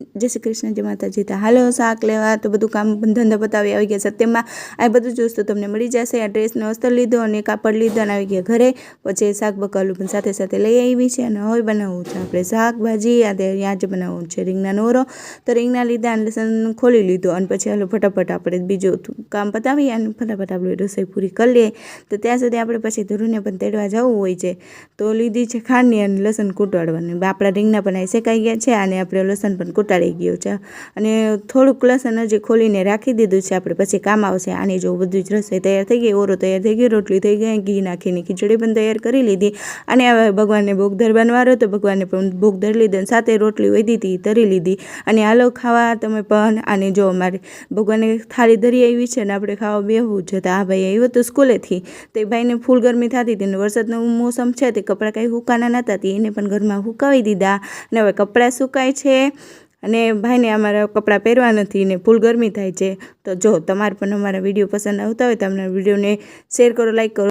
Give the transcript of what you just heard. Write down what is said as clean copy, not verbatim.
जय श्री कृष्ण, जय माताजी। तो हालो शाक लेवा तो बधु काम धंधा बतावी आई गया सत्यमां आ बधु ज वस्तु तमने मळी जशे। आ ड्रेसनो अस्तर लीधो अने कापड़ लीधो अने आई गया घरे। पछी शाक बकालू पण साथे साथे लई आवी छे अने हवे बनावવું છે આપણે શાકભાજી। आज बनावવાનું છે રીંગણાનો ઓરો। તો રીંગણા લીધા અને લસણ ખોલી લીધો અને પછી હાલો ફટાફટ આપણે બીજું કામ પતાવી અને ફટાફટ આપણે રસોઈ પૂરી કરી લઈએ। તો ત્યાં સુધી આપણે પછી ધરુને પણ તેડવા જવું હોય છે તો લીધી છે ખાંડની અને લસણ કૂટવાડવાની। આપણા રીંગણા પણ અહીં શેકાઈ ગયા છે અને આપણે લસણ પણ કૂટાડી ગયું છે અને થોડુંક લસણ હજી ખોલીને રાખી દીધું છે આપણે પછી કામ આવશે। આની જો બધું જ રસોઈ તૈયાર થઈ ગઈ, ઓરો તૈયાર થઈ ગયો, રોટલી થઈ ગઈ, ઘી નાખીને ખીચડી પણ તૈયાર કરી લીધી અને હવે ભગવાનને ભોગ ધરવાનો વારો તો ભગવાનને પણ ભોગ ધરી લીધો અને સાથે રોટલી વધી હતી તરી લીધી અને હાલો ખાવા તમે પણ। આને જો અમારે ભગવાનને થાળી ધરી આવી છે ને આપણે ખાવા બેહવું છે। તો આ ભાઈ આવ્યો તો સ્કૂલેથી, તે ભાઈને ફૂલ ગરમી થતી હતી ને વરસાદનો મોસમ છે તે કપડાં કાંઈ સુકાના નહોતા, એને પણ ઘરમાં સુકાવી દીધા અને હવે કપડાં સુકાય છે અને ભાઈને અમારા કપડાં પહેરવા નથી ને ફૂલ ગરમી થાય છે। તો જો તમારે પણ અમારા વિડીયો પસંદ આવતા હોય તો અમને વિડીયોને શેર કરો, લાઈક કરો।